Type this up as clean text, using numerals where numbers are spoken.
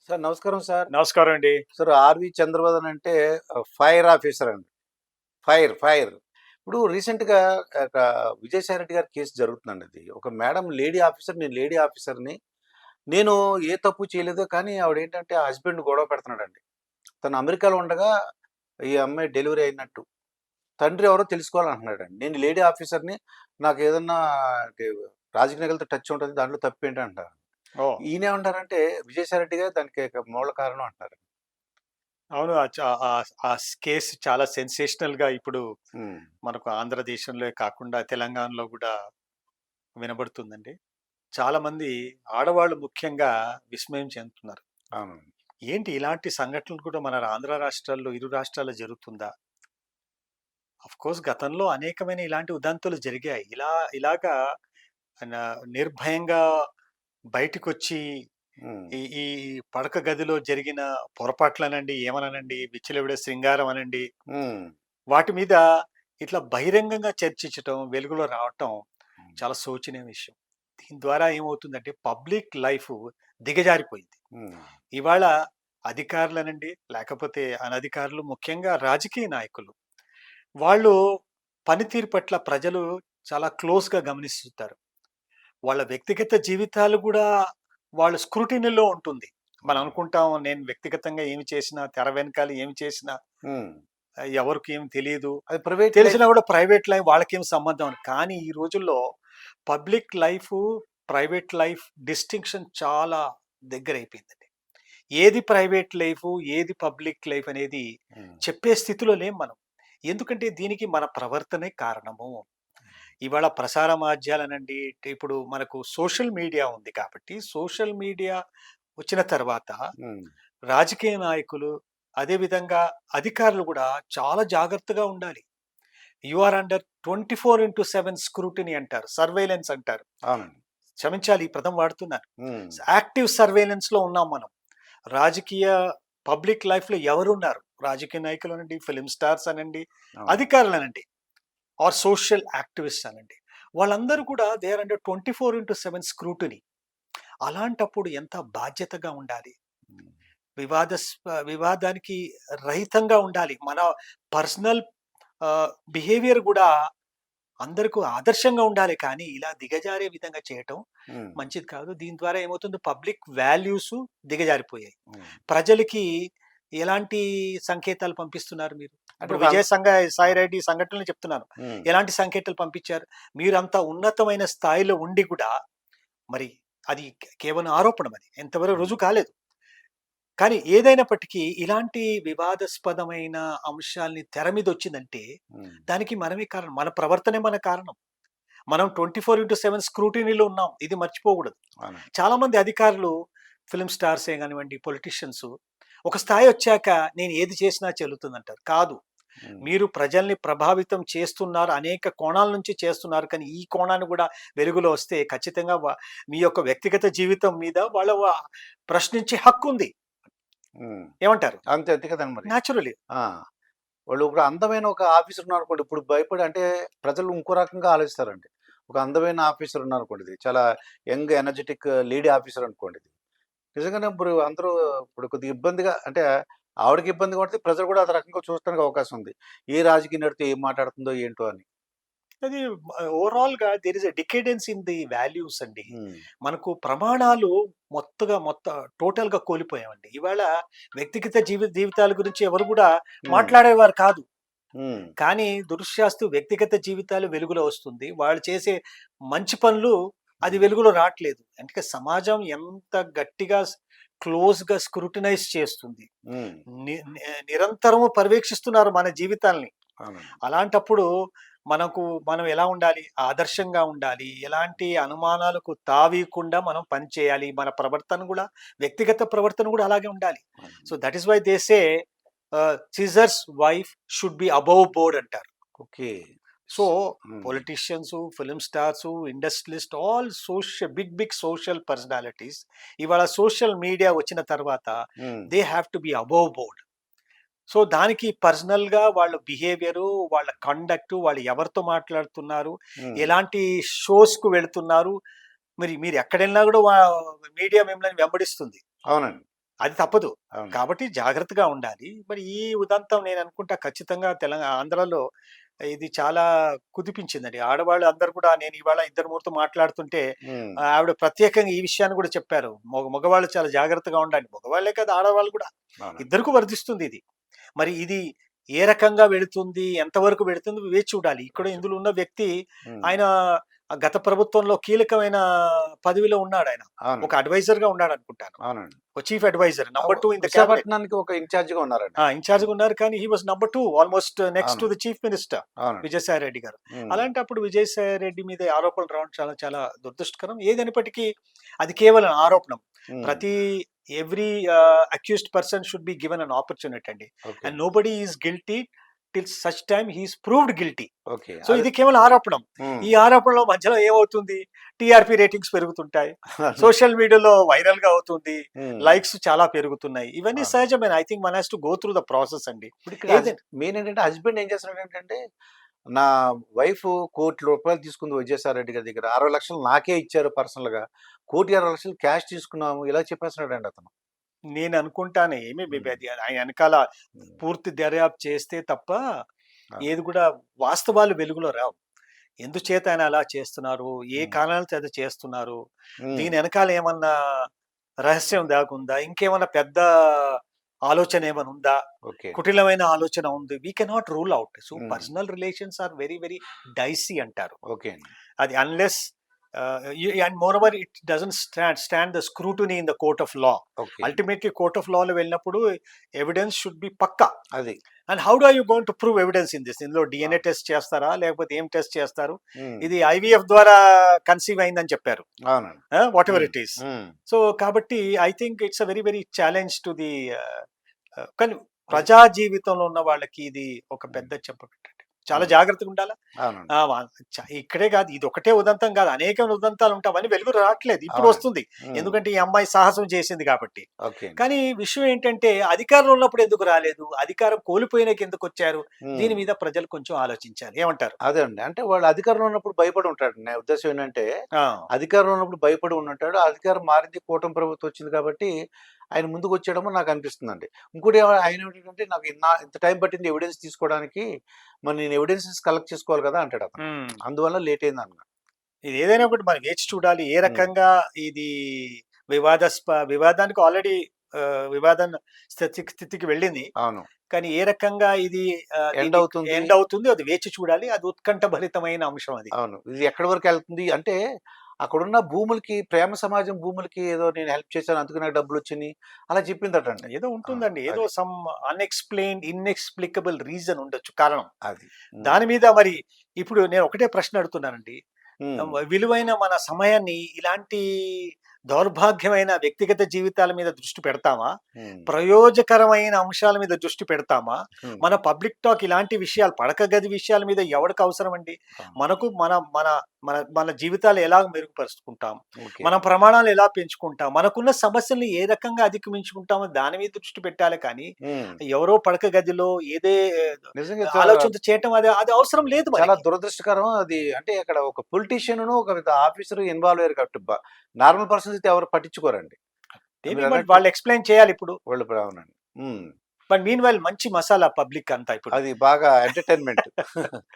Sir నమస్కారం sir. నమస్కారం అండి. సార్ ఆర్‌వి చంద్రవదన్ అంటే ఫైర్ ఆఫీసర్ అండి. ఫైర్. ఇప్పుడు రీసెంట్‌గా ఒక విజయసాయి రెడ్డి గారి కేసు జరుగుతుందండి అది. ఒక మేడం లేడీ ఆఫీసర్, నేను లేడీ ఆఫీసర్‌ని. నేను ఏ తప్పు చేయలేదు. కానీ ఆవిడేంటంటే ఆ హస్బెండ్ గొడవ పెడుతున్నాడండి. తను అమెరికాలో ఉండగా ఈ అమ్మాయి డెలివరీ అయినట్టు. తండ్రి ఎవరో తెలుసుకోవాలంటున్నాడండి. నేను లేడీ ఆఫీసర్‌ని, నాకేదన్నా అంటే రాజకీయ నాయకులతో టచ్ ఉంటది. దాంట్లో తప్పేంటి అంటారు. ఓహ్! ఈయనేమంటారంటే విజయసాయి రెడ్డి గారు దానికి మూల కారణం అంటారు. అవును. ఆ కేస్ చాలా సెన్సేషనల్‌గా ఇప్పుడు హ్మ్. మనకు ఆంధ్రదేశంలో కాకుండా తెలంగాణలో గూడా వినబడుతుందండి. చాలామంది ఆడవాళ్ళు ముఖ్యంగా విస్మయం చెందుతున్నారు. అవును. ఏంటి ఇలాంటి సంఘటనలు కూడా మన ఆంధ్ర రాష్ట్రాల్లో, ఇరు రాష్ట్రాల్లో జరుగుతుందా? ఆఫ్‌కోర్స్ గతంలో అనేకమైన ఇలాంటి ఉదంతాలు జరిగాయి. ఇలాగా న నిర్భయంగా బయటికొచ్చి హ్మ్. ఈ పడక గదిలో జరిగిన పొరపాట్లనండి, ఏమననండి, విచ్చలవిడి శృంగారం అనండి, హ్మ్. వాటి మీద ఇట్లా బహిరంగంగా చర్చించటం, వెలుగులో రావటం హ్మ్. చాలా శోచనీయ విషయం. దీని ద్వారా ఏమవుతుందంటే పబ్లిక్ లైఫ్ దిగజారిపోయింది. హ్మ్. ఇవాళ అధికారులనండి, లేకపోతే అనధికారులు ముఖ్యంగా రాజకీయ నాయకులు, వాళ్ళు పనితీరు పట్ల ప్రజలు చాలా క్లోజ్‌గా గమనిస్తుంటారు. వాళ్ళ వ్యక్తిగత జీవితాలు గూడా వాళ్ళ స్క్రూటినీలో ఉంటుంది. మనం హ్మ్. అనుకుంటాం నేను వ్యక్తిగతంగా ఏమి చేసినా, తెర వెనకాల ఏమి చేసినా హ్మ్. ఎవరికీ ఏమి తెలీదు. అది ప్రైవేట్ తెలిసినా లైఫ్. గూడా ప్రైవేట్ లైఫ్ వాళ్ళకేం సంబంధం అని. కానీ ఈ రోజుల్లో public life, private life distinction చాలా దగ్గరైపోయిందండి. ఏది ప్రైవేట్ లైఫు, ఏది పబ్లిక్ లైఫ్ అనేది హ్మ్. చెప్పే స్థితిలో లేం మనం. ఎందుకంటే దీనికి మన ప్రవర్తనే కారణము. ఇవాళ ప్రసార మాధ్యాలనండి, ఇప్పుడు మనకు సోషల్ మీడియా ఉంది కాబట్టి, సోషల్ మీడియా వచ్చిన తర్వాత హ్మ్. రాజకీయ నాయకులు, అదే విధంగా అధికారులు గూడా చాలా జాగ్రత్తగా ఉండాలి. యూ ఆర్ అండర్ 24/7 స్క్రూటినీ అంటారు. సర్వేలెన్స్ అంటారు. అవునండి. క్షమించాలి ఈ పదం వాడుతున్నాను. హ్మ్. యాక్టివ్ సర్వేలెన్స్‌లో ఉన్నాం మనం. రాజకీయ పబ్లిక్ లైఫ్‌లో ఎవరున్నారు? రాజకీయ నాయకులనండి, ఫిల్మ్ స్టార్స్ అనండి, అవును. అధికారులనండి. ఆర్ సోషల్ యాక్టివిస్ట్ అనండి. వాళ్ళందరూ కూడా దే ఆర్ అండర్ 24/7 స్క్రూటినీ. అలాంటప్పుడు ఎంత బాధ్యతగా ఉండాలి. హ్మ్. వివాదానికి రహితంగా ఉండాలి. మన పర్సనల్ బిహేవియర్ గూడా అందరికి ఆదర్శంగా ఉండాలి. కానీ ఇలా దిగజారే విధంగా చేయటం హ్మ్. మంచిది కాదు. దీని ద్వారా ఏమవుతుంది పబ్లిక్ వాల్యూస్ దిగజారిపోయాయి. హ్మ్. ప్రజలకి ఎలాంటి సంకేతాలు పంపిస్తున్నారు మీరు? అంటే ఇప్పుడు ఒక ఆ! సాయి రెడ్డి సంఘటనలు చెప్తున్నాను. హ్మ్. ఎలాంటి సంకేతాలు పంపించారు? మీరంత ఉన్నతమైన స్థాయిలో ఉండి కూడా మరి అది కేవలం ఆరోపణ మరి. ఎంతవరకు హ్మ్. రుజువు కాలేదు. కానీ ఏదైనప్పటికీ ఇలాంటి వివాదాస్పదమైన అంశాల్ని తెర మీదొచ్చిందంటే హ్మ్. దానికి మనమే కారణం. మన ప్రవర్తనే మన కారణం. మనం 24/7 స్క్రూటినీలో ఉన్నాం. ఇది మర్చిపోకూడదు. అవునండి. చాలామంది అధికారులు ఫిల్మ్ స్టార్సే గానివ్వండి, పొలిటీషియన్స్ ఒక స్థాయొచ్చాక నేను ఏది చేసినా చెల్లుతుందంటారు. కాదు. హ్మ్. మీరు ప్రజల్ని ప్రభావితం చేస్తున్నారు. అనేక కోణాల నుంచి చేస్తున్నారు. కానీ ఈ కోణాన్ని గూడా వెలుగులో వస్తే ఖచ్చితంగా మీ యొక్క వ్యక్తిగత జీవితం మీద వాళ్ళ ప్రశ్నించే హక్కుంది. హ్మ్. ఏమంటారు? అంతే అంతే కదండి మరి. నేచురల్లీ. ఆ! వాళ్ళు ఒక అందమైన ఒక ఆఫీసర్ ఉన్నారనుకోండి. ఇప్పుడు భయపడి అంటే ప్రజలు ఇంకో రకంగా ఆలోచిస్తారండి. ఒక అందమైన ఆఫీసర్ ఉన్నారనుకోండి. ఇది చాలా యంగ్ ఎనర్జిటిక్ లేడీ ఆఫీసర్ అనుకోండి. నిజంగానే ఇప్పుడు అందరూ ఇప్పుడు కొద్దిగా ఇబ్బందిగా అంటే ఆవిడకి ఇబ్బందిగా ఉంటది. ప్రజలు కూడా అదే రకంగా చూడటానికి అవకాశం ఉంది. ఏ రాజకీయ నడితే ఏం మాట్లాడుతుందో ఏంటో అని. అది ఓవరాల్‌గా there is a decadence in the values అండి. హ్మ్. మనకు ప్రమాణాలు టోటల్‌గా కోల్పోయామండి. ఇవాళ వ్యక్తిగత జీవితాల గురించి ఎవరు గూడా హ్మ్. మాట్లాడేవారు కాదు. హ్మ్. కానీ దురదృష్టవశాత్తు వ్యక్తిగత జీవితాలు వెలుగులో వస్తుంది. వాళ్ళు చేసే మంచి పనులు అది హ్మ్. వెలుగులో రాట్లేదు. అంటే సమాజం ఎంత గట్టిగా క్లోజ్‌గా స్క్రూటినైజ్ చేస్తుంది. హ్మ్. ని ని నిరంతరము పర్యవేక్షిస్తున్నారు మన జీవితాల్ని. అవునండి. అలాంటప్పుడు మనం ఎలా ఉండాలి? ఆదర్శంగా ఉండాలి. ఎలాంటి అనుమానాలకు తావీయకుండా మనం పని చేయాలి. మన ప్రవర్తన గూడా వ్యక్తిగత ప్రవర్తన గూడా అలాగే ఉండాలి. సో, అవునండి. That is why they say Caesar's wife should be above board అంటారు. Okay. So, hmm. Politicians, film stars, industrialist all big social personalities ఇవాళ సోషల్ మీడియా వచ్చిన తర్వాత hmm. They have to be above board. So, దానికి పర్సనల్‌గా వాళ్ళ behaviour, వాళ్ళ కండక్టు, వాళ్ళు ఎవరితో మాట్లాడుతున్నారు, హ్మ్. ఎలాంటి షోస్‌కు వెళ్తున్నారు, మీరెక్కడెళ్ళినా గూడా మీడియా మిమ్మల్ని వెంబడిస్తుంది. అవునండి. అది తప్పదు. అవును. కాబట్టి జాగ్రత్తగా ఉండాలి. మరి ఈ ఉదంతం నేను అనుకుంటా ఖచ్చితంగా ఆంధ్రాలో ఇది చాలా కుదిపించిందండి. ఆడవాళ్ళు అందరూ కూడా నేను ఇవాళ ఇద్దరు ముగ్గురితో మాట్లాడుతుంటే హ్మ్. ఆవిడ ప్రత్యేకంగా ఈ విషయాన్ని కూడా చెప్పారు. మగవాళ్ళు చాలా జాగ్రత్తగా ఉండాలి. మగవాళ్ళే కాదు ఆడవాళ్ళు కూడా అవునండి. ఇద్దరికీ వర్తిస్తుంది ఇది. మరి ఇది ఏ రకంగా వెళుతుంది? ఎంతవరకు వెళుతుంది? వేచి చూడాలి. ఇక్కడ అచ్చు. ఇందులో ఉన్న వ్యక్తి హ్మ్. ఆయన గత ప్రభుత్వంలో కీలకమైన పదవిలో ఉన్నాడాయన. అవును. ఒక అడ్వైజర్‌గా ఉన్నాడనుకుంటాను. అవునండి. ఒక chief adviser. Number 2 in the cabinet. విశాఖపట్నానికి ఒక ఇన్‌చార్జ్‌గా ఉన్నారండి. ఇన్‌చార్జ్‌గా అవును. ఉన్నారు. కానీ he was number 2 almost next to అవును. ద చీఫ్ మినిస్టర్ అవునండి. విజయసాయి రెడ్డి గారు. హ్మ్. అలాంటప్పుడు విజయసాయి రెడ్డి మీద ఆరోపణలు రావడం చాలా చాలా దురదృష్టకరం. ఏదైనప్పటికీ అది కేవలం ఆరోపణం. హ్మ్. ప్రతి every accused person should be given an opportunity అండి. Okay. And nobody is guilty till such time he is proved guilty. Okay. So అదే. ఇది కేవలం ఆరోపణం. హ్మ్. ఈ ఆరోపణలో మధ్యలో ఏమవుతుంది? TRP ratings పెరుగుతుంటాయి. సోషల్ మీడియాలో వైరల్‌గా అవుతుంది. హ్మ్. లైక్స్ చాలా పెరుగుతున్నాయి. ఇవన్నీ అవును. సహజమైన. I think one has to go through the process అండి. ఇప్పుడు ఇక్కడ ఏదైనా మెయిన్ ఏంటంటే హస్బెండ్ ఏం చేస్తున్నాడంటే, నా వైఫ్ ₹1,00,00,000 తీసుకుంది విజయసాయి రెడ్డి గారి దగ్గర. 60,00,000 నాకే ఇచ్చారు పర్సనల్‌గా. 1,60,00,000 క్యాష్ తీసుకున్నాము. ఇలా చెప్పేస్తున్నాడండి అతను. నేను అనుకుంటాను ఏమి హ్మ్. అది ఆయన వెనకాల హ్మ్. పూర్తి దర్యాప్తు చేస్తే తప్ప అవును. ఏది కూడా వాస్తవాలు వెలుగులో రావు. ఎందుచేత ఆయన అలా చేస్తున్నారు? ఏ హ్మ్. కారణాల చేత చేస్తున్నారు? హ్మ్. దీని వెనకాల ఏమన్నా రహస్యం దాగుందా? ఇంకేమన్నా పెద్ద ఆలోచన ఏమైనా ఉందా? ఓకే. కుటిలమైన ఆలోచన ఉంది. We cannot rule out. So, hmm. Personal relations are very, very dicey అంటారు. ఓకే అండి. అది unless and moreover it doesn't stand the scrutiny in the court of law. Okay. Ultimately court of లాలో వెళ్ళినప్పుడు evidence should be పక్కా. అది. And how do you going to prove evidence in this? ఇందులో ah! DNA test చేస్తారా? లేకపోతే ఏం test చేస్తారు? హ్మ్. ఇది ఐవీఎఫ్ ద్వారా కన్సీవ్ అయిందని చెప్పారు. అవునండి. వాటెవర్ హ్మ్. It is. హ్మ్. సో, కాబట్టి I think it's a very, very challenge to the కానీ అది. ప్రజా జీవితంలో ఉన్న వాళ్ళకి ఇది ఒక హ్మ్. పెద్ద చెప్పబెట్టండి. చాలా అవును. జాగ్రత్తగా ఉండాలా. అవునండి. ఆ! వ ఇక్కడే కాదు ఇది ఒకటే ఉదంతం కాదు. అనేక ఉదంతాలు ఉంటాయి. అవన్నీ వెలుగు రావట్లేదు. ఇప్పుడు అవునండి. వస్తుంది. హ్మ్. ఎందుకంటే ఈ అమ్మాయి సాహసం చేసింది కాబట్టి. ఓకే అండి. కానీ విషయం ఏంటంటే అధికారంలో ఉన్నప్పుడు ఎందుకు రాలేదు? అధికారం కోల్పోయినాక ఎందుకొచ్చారు? హ్మ్. దీని మీద ప్రజలు కొంచెం ఆలోచించాలి. ఏమంటారు? అదే అండి. అంటే వాడు అధికారంలో ఉన్నప్పుడు భయపడి ఉంటాడు. నా ఉద్దేశ్యం ఏంటంటే, ఆ! అధికారంలో ఉన్నప్పుడు భయపడి ఉండుంటాడు. అధికారం మారింది, కూటమి ప్రభుత్వం వచ్చింది కాబట్టి, ఆయన ముందుకొచ్చాడేమో నాకనిపిస్తుందండి. ఇంకోటి ఆయనేంటంటే, నాకు ఇంత టైం పట్టింది ఎవిడెన్స్ తీసుకోవడానికి, మరి నేను ఎవిడెన్సెస్ కలెక్ట్ చేసుకోవాలి కదా! అంటాడతను. హ్మ్. అందువల్ల లేట్ అయిందన్నాడు. ఇది ఏదైనా ఒకటి మనం వేచి చూడాలి. ఏ హ్మ్. రకంగా ఇది వివాదానికి ఆల్రెడీ వివాదం స్థితికి వెళ్ళింది. అవును. కానీ ఏ రకంగా ఇది ఎండ్ దీన్ని అవుతుంది. ఎండ్ అవుతుంది అది వేచి చూడాలి. అది ఉత్కంఠభరితమైన అంశం అది. అవును. ఇది ఎక్కడి వరకెళ్తుంది అంటే, అక్కడున్న భూములకి, ప్రేమ సమాజం భూములకి ఏదో నేను హెల్ప్ చేశాను, అందుకే నాకు డబ్బులొచ్చినియి, అలా చెప్పిందటండి. ఏదో ఆ! ఉంటుందండి. ఏదో అది. ఇన్‌ఎక్స్‌ప్లికబుల్ రీజన్ ఉండొచ్చు కారణం. అది. హ్మ్. దాని మీద మరి ఇప్పుడు నేను ఒకటే ప్రశ్న అడుగుతున్నానండి. హ్మ్. విలువైన మన సమయాన్ని ఇలాంటి దౌర్భాగ్యమైన వ్యక్తిగత జీవితాల మీద దృష్టి పెడతామా? హ్మ్. ప్రయోజకరమైన అంశాల మీద దృష్టి పెడతామా? హ్మ్. మన పబ్లిక్ టాక్ ఇలాంటి విషయాలు పడక గది విషయాల మీద ఎవడికి అవసరమండి? అవును. మనకు మన మన మన మన జీవితాలు ఎలా మెరుగుపరుచుకుంటాం? ఓకే. మన ప్రమాణాలు ఎలా పెంచుకుంటాం? మనకున్న సమస్యల్ని ఏ రకంగా అధిగమించుకుంటామో దాని మీద దృష్టి పెట్టాలి కానీ, హ్మ్. ఎవరో పడక గదిలో నిజంగా ఆలోచనతో చేయటం అది అవసరం లేదు చాలా మనకి. దురదృష్టకరం అది. అంటే అక్కడ ఒక పొలిటీషియన్‌ను, ఒక ఆఫీసర్ ఇన్వాల్వ్ అయ్యారు కాబట్టి నార్మల్ పర్సన్స్ అయితే ఎవరు పట్టించుకోరండి. మేబీ మరి మీరన్నట్టు వాళ్ళు ఎక్స్‌ప్లెయిన్ చేయాలిప్పుడు. వాళ్ళు అవునండి. హ్మ్. బట్ మీన్ వైల్ మంచి మసాలా పబ్లిక్ అంతా ఇప్పుడు. అది బాగా ఎంటర్‌టైన్‌మెంట్.